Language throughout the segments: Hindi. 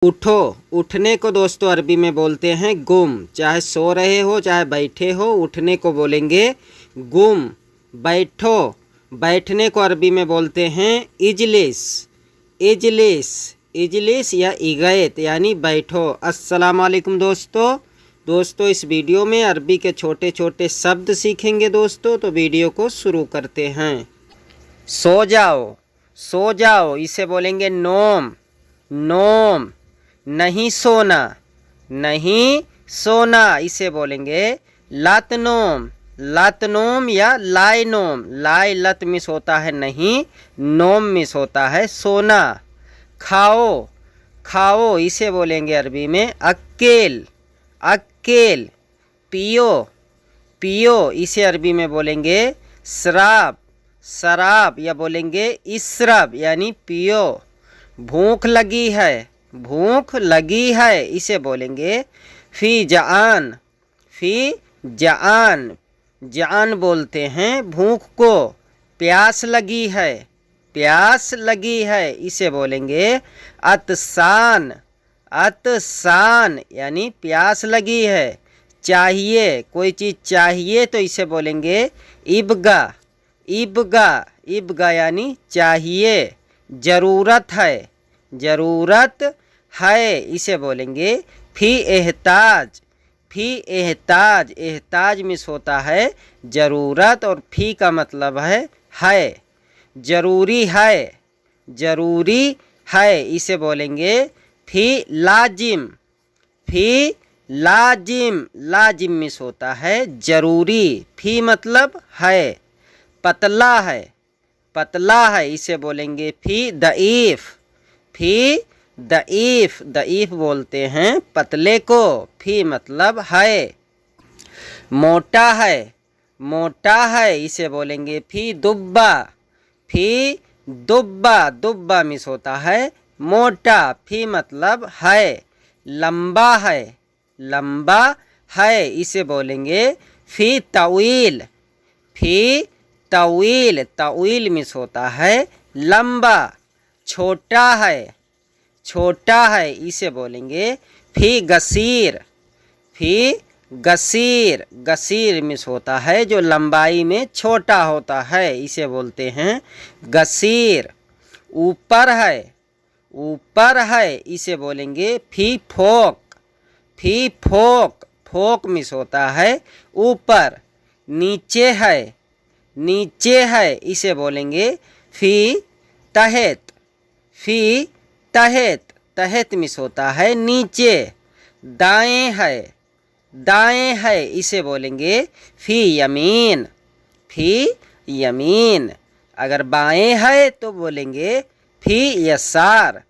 उठो, उठने को दोस्तों अरबी में बोलते हैं गुम। चाहे सो रहे हो चाहे बैठे हो, उठने को बोलेंगे गुम। बैठो, बैठने को अरबी में बोलते हैं इजलिस। इजलिस, इजलिस या इगैत यानी बैठो। अस्सलाम वालेकुम दोस्तों इस वीडियो में अरबी के छोटे छोटे शब्द सीखेंगे दोस्तों। तो वीडियो को शुरू करते हैं। सो जाओ, सो जाओ इसे बोलेंगे नोम। नोम, नहीं सोना, नहीं सोना इसे बोलेंगे लतनोम। लतनोम या लाइनोम। लाई लत मिस होता है नहीं, नोम मिस होता है सोना। खाओ, खाओ इसे बोलेंगे अरबी में अक्केल। अक्केल, पियो, पियो इसे अरबी में बोलेंगे शराब। शराब या बोलेंगे इशरब यानी पियो। भूख लगी है, भूख लगी है इसे बोलेंगे फी जान। फी जान, जान बोलते हैं भूख को। प्यास लगी है, प्यास लगी है इसे बोलेंगे अतसान। अतसान यानी प्यास लगी है। चाहिए, कोई चीज़ चाहिए तो इसे बोलेंगे इब्गा। इब्गा, इब्गा यानी चाहिए। ज़रूरत है, ज़रूरत है इसे बोलेंगे फी एहताज। फी एहताज, एहताज मिस होता है ज़रूरत और फी का मतलब है। ज़रूरी है, ज़रूरी है इसे बोलेंगे फी लाजिम। फी लाजिम, लाजिम मिस होता है ज़रूरी। फी मतलब है। पतला है, पतला है इसे बोलेंगे फी दईफ। फी दईफ, दईफ बोलते हैं पतले को। फी मतलब है। मोटा है, मोटा है इसे बोलेंगे फी दुब्बा। फी दुब्बा, दुब्बा मिस होता है मोटा। फी मतलब है। लंबा है, लंबा है इसे बोलेंगे फी तवील। फी तवील, तवील मिस होता है लंबा। छोटा है, छोटा है इसे बोलेंगे फी गसीर। फी गसीर, गसीर मिस होता है जो लंबाई में छोटा होता है इसे बोलते हैं गसीर। ऊपर है, ऊपर है इसे बोलेंगे फी फोक। फी फोक, फोक मिस होता है ऊपर। नीचे है, नीचे है इसे बोलेंगे फी तहत। फी तहत, तहत मिस होता है नीचे। दाएं है, दाएं है इसे बोलेंगे फी यमीन। फी यमीन, अगर बाएं है तो बोलेंगे फी यसार।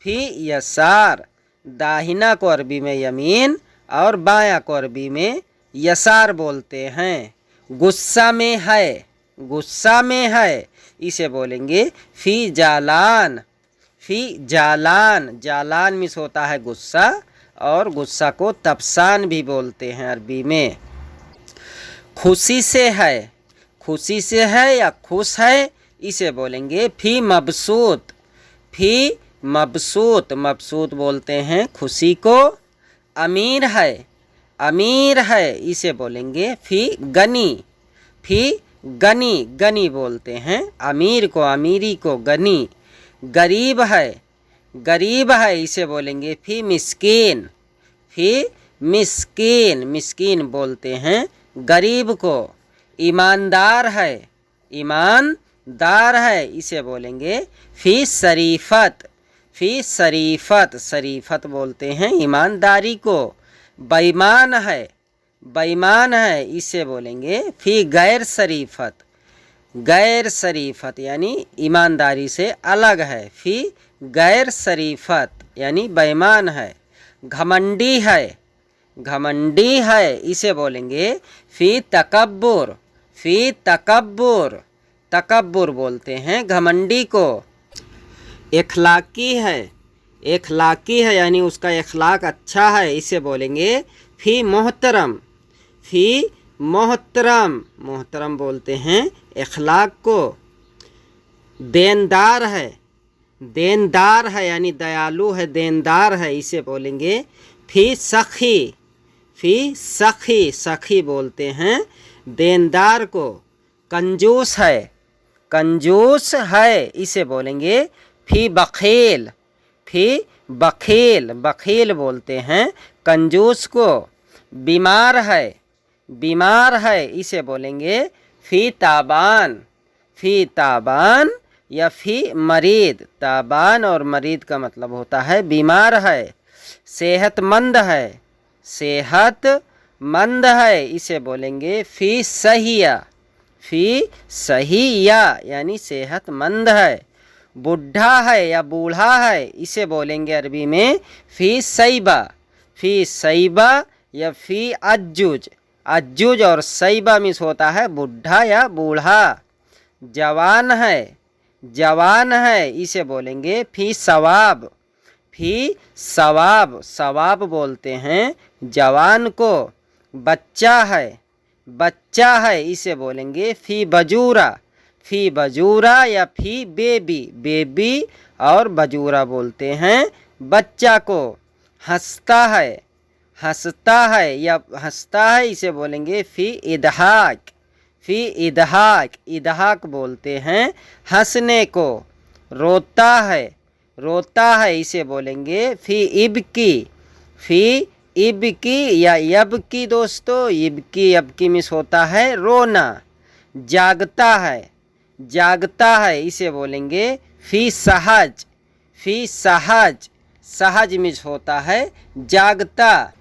फी यसार, दाहिना को अरबी में यमीन और बायां को अरबी में यसार बोलते हैं। गुस्सा में है, गुस्सा में है इसे बोलेंगे फी जालान। फी जालान, जालान मिस होता है गुस्सा और गुस्सा को तफसान भी बोलते हैं अरबी में। खुशी से है, खुशी से है या खुश है इसे बोलेंगे फी मबसूत। फी मबसूत, मबसूत बोलते हैं खुशी को। अमीर है, अमीर है इसे बोलेंगे फी गनी। फी गनी, गनी बोलते हैं अमीर को, अमीरी को गनी। गरीब है, गरीब है इसे बोलेंगे फी मिस्कीन। फी मिस्कीन, मिस्कीन बोलते हैं गरीब को। ईमानदार है, ईमानदार है इसे बोलेंगे फी शरीफत। फी शरीफत, शरीफत बोलते हैं ईमानदारी को। बेईमान है, बेईमान है इसे बोलेंगे फी गैर शरीफत। गैर शरीफत यानी ईमानदारी से अलग है। फी गैर शरीफत यानी बेईमान है। घमंडी है, घमंडी है इसे बोलेंगे फी तकब्बुर। फी तकब्बुर, तकब्बुर बोलते हैं घमंडी को। इखलाकी है, इखलाकी है यानी उसका इखलाक अच्छा है इसे बोलेंगे फी मोहतरम। फी मोहतरम, मोहतरम बोलते हैं इखलाक को। देनदार है, देनदार है यानी दयालु है, देनदार है, इसे बोलेंगे फी सखी। फी सखी, सखी बोलते हैं देनदार को। कंजूस है, कंजूस है, इसे बोलेंगे फी बखील। फी बखील, बखील बोलते हैं कंजूस को। बीमार है, बीमार है, इसे बोलेंगे फी ताबान। फी ताबान या फी मरीद। ताबान और मरीद का मतलब होता है बीमार है। सेहतमंद है, सेहतमंद है, इसे बोलेंगे फी सहिया। फी सहिया यानी सेहतमंद है। बुढ़ा है या बूढ़ा है, इसे बोलेंगे अरबी में फी सैबा। फी सैबा या फी अज्जुज। अज्जुज और सैबा मिस होता है बुढ़ा या बूढ़ा। जवान है, जवान है, इसे बोलेंगे फी सवाब। फी सवाब, सवाब बोलते हैं जवान को। बच्चा है, बच्चा है, इसे बोलेंगे फी बजूरा। फी बजूरा या फी बेबी। बेबी और बजूरा बोलते हैं बच्चा को। हंसता है, हंसता है या हंसता है, इसे बोलेंगे फी इदहाक। फी इदहाक, इदहाक बोलते हैं हंसने को। रोता है, रोता है, इसे बोलेंगे फी इबकी। फी इबकी या यबकी दोस्तों, इबकी यबकी मिस होता है रोना। जागता है, जागता है, इसे बोलेंगे फी सहज। फी सहज, सहज मिस होता है जागता।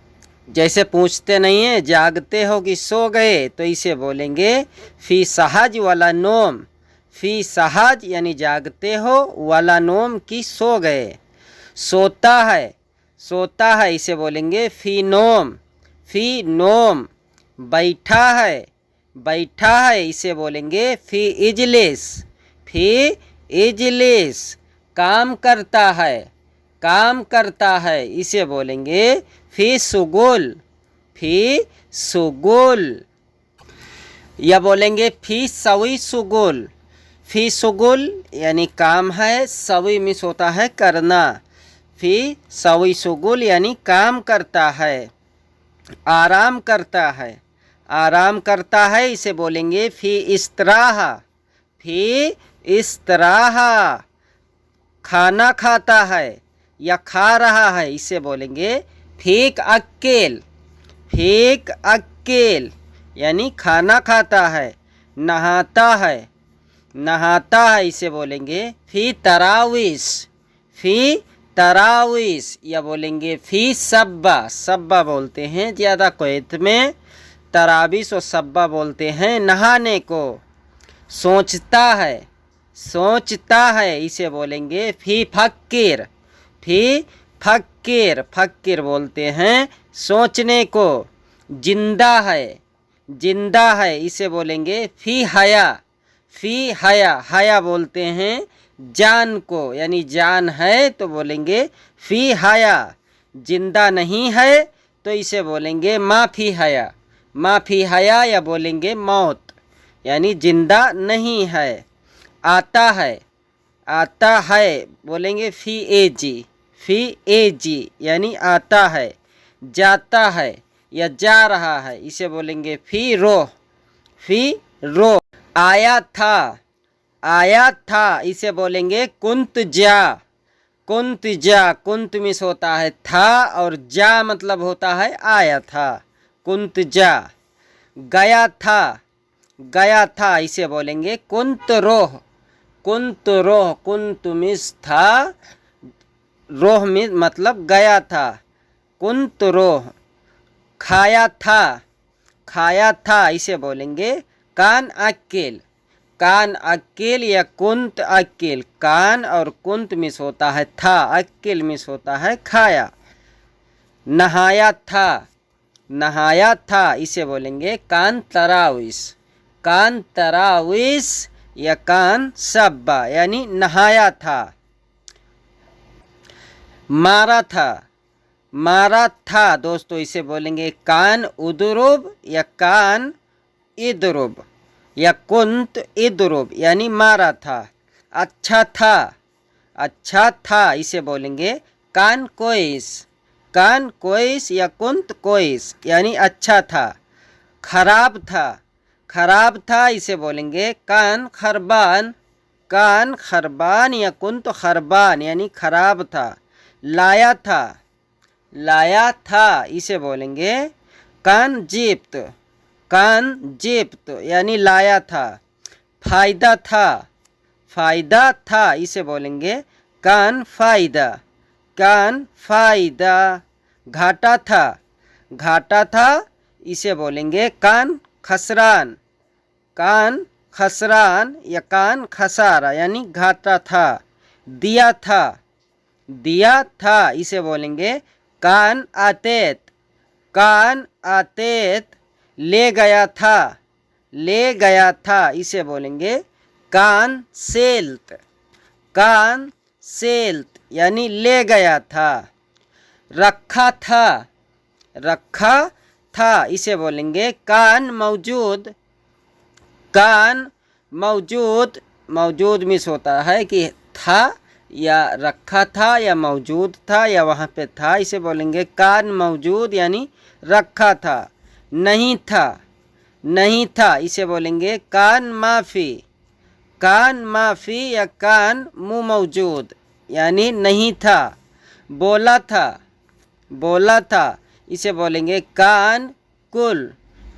जैसे पूछते नहीं है जागते हो कि सो गए, तो इसे बोलेंगे फी सहज वाला नोम। फी सहज यानी जागते हो, वाला नोम की सो गए। सोता है, सोता है, इसे बोलेंगे फी नोम। फी नोम। बैठा है, बैठा है, इसे बोलेंगे फी इजलिस। फी इजलिस। काम करता है, काम करता है, इसे बोलेंगे फी सुगुल। फी सुगुल या बोलेंगे फी सवी सुगुल। फी सुगुल यानी काम है, सवी मिस होता है करना। फी सवी सुगुल यानी काम करता है, आराम करता है, आराम करता है, इसे बोलेंगे फी इस्तराहा। फी इस्तराहा। खाना खाता है या खा रहा है, इसे बोलेंगे फीक अक्केल। फीक अक्केल यानी खाना खाता है। नहाता है, नहाता है, इसे बोलेंगे फी तराविस। फी तराविस या बोलेंगे फी सब्बा। सब्बा बोलते हैं ज़्यादा कुवैत में, तराविस और सब्बा बोलते हैं नहाने को। सोचता है, सोचता है, इसे बोलेंगे फी फक्किर। फी फक्किर, फक्किर बोलते हैं सोचने को। जिंदा है, जिंदा है, इसे बोलेंगे फी हया। फी हया, हया बोलते हैं जान को, यानी जान है तो बोलेंगे फी हया। जिंदा नहीं है तो इसे बोलेंगे माफी हया। माफी हया या बोलेंगे मौत, यानी जिंदा नहीं है। आता है, आता है, बोलेंगे फी एजी। फी एजी यानी आता है। जाता है या जा रहा है, इसे बोलेंगे फी रोह। फी रोह। आया था, आया था, इसे बोलेंगे कुंत जा। कुंत जा, कुंत मिस होता है था और जा मतलब होता है आया था। कुंत जा। गया था, गया था, इसे बोलेंगे कुंत रोह। कुंत रोह, कुंत मिस था, रोह मिस मतलब गया था। कुंत रोह। खाया था, खाया था, इसे बोलेंगे कान अक्केल। कान अक्केल या कुंत अक्केल। कान और कुंत मिस होता है था, अक्केल मिस होता है खाया। नहाया था, नहाया था, इसे बोलेंगे कान तराविस। कान तराविस या कान सब्बा यानी नहाया था। मारा था, मारा था दोस्तों, इसे बोलेंगे कान उदरुब या कान इदरुब या कुंत इदरुब यानी मारा था। अच्छा था, अच्छा था, इसे बोलेंगे कान कोइस। कान कोइस या कुंत कोइस यानी अच्छा था। खराब था, खराब था, इसे बोलेंगे कान खरबान। कान खरबान या कुंत खरबान यानी खराब था। लाया था, लाया था, इसे बोलेंगे कान जीप्त। कान जीप्त यानी लाया था। फायदा था, फायदा था, इसे बोलेंगे कान फायदा। कान फायदा। घाटा था, घाटा था, इसे बोलेंगे कान खसरान। कान खसरान या कान खसारा यानी घाटा था। दिया था, दिया था, इसे बोलेंगे कान आतेत। कान आतेत। ले गया था, ले गया था, इसे बोलेंगे कान सेल्त। कान सेल्त यानी ले गया था। रखा था, रखा था, इसे बोलेंगे कान मौजूद। कान मौजूद, मौजूद मिस होता है कि था या रखा था या मौजूद था या वहाँ पे था, इसे बोलेंगे कान मौजूद यानी रखा था। नहीं था, नहीं था, इसे बोलेंगे कान माफ़ी। कान माफ़ी या कान मुँह मौजूद यानी नहीं था। बोला था, बोला था, इसे बोलेंगे कान कुल।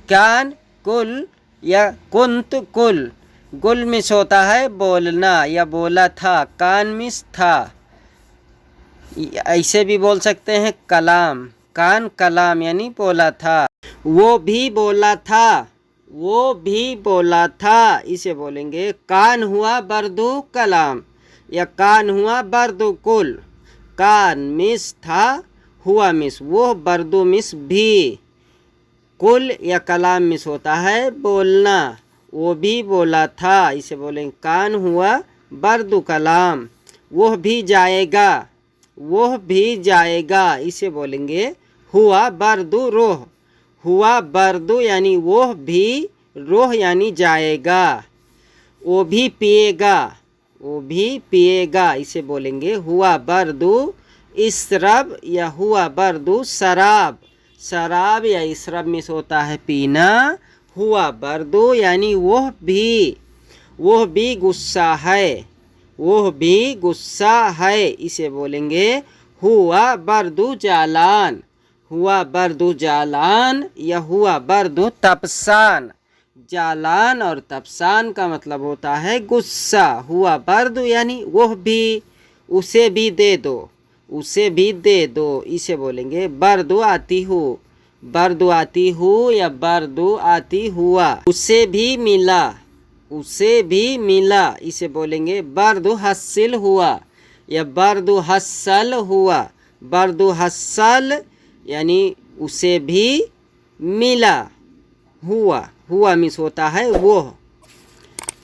कान कुल या कुंत कुल। गुल मिस होता है बोलना या बोला था। कान मिस था। ऐसे भी बोल सकते हैं कलाम। कान कलाम यानी बोला था। वो भी बोला था, वो भी बोला था, इसे बोलेंगे कान हुआ बर्दू कलाम या कान हुआ बर्दू कुल। कान मिस था, हुआ मिस वो, बर्दू मिस भी। कुल या कलाम मिस होता है बोलना। वो भी बोला था, इसे बोलेंगे कान हुआ बर्दू कलाम। वह भी जाएगा, वह भी जाएगा, इसे बोलेंगे हुआ बर्दू रोह। हुआ बर्दू यानी वह भी, रोह यानी जाएगा। वो भी पिएगा, वो भी पिएगा, इसे बोलेंगे हुआ बर्दू इसरब या हुआ बर्दू शराब। शराब या इसरब मिस होता है पीना। हुआ बर्दू यानी वह भी गुस्सा है, वह भी गुस्सा है, इसे बोलेंगे हुआ बर्दू जालान। हुआ बर्दू जालान या हुआ बर्दू तपसान। जालान और तपसान का मतलब होता है गुस्सा। हुआ बर्दू यानी वह भी, उसे भी दे दो, उसे भी दे दो, इसे बोलेंगे बर्दू आती हूँ। बर्दू आती हूँ या बर्दू आती हुआ। उसे भी मिला, उसे भी मिला, इसे बोलेंगे बर्दू हस्सिल हुआ या बर्दू हस्सल हुआ। बर्दू हस्सल यानी उसे भी मिला। हुआ, हुआ मिस होता है वो।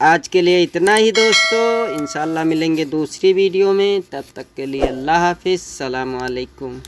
आज के लिए इतना ही दोस्तों, इंशाल्लाह मिलेंगे दूसरी वीडियो में। तब तक के लिए अल्लाह हाफिज़, सलाम अलैकुम।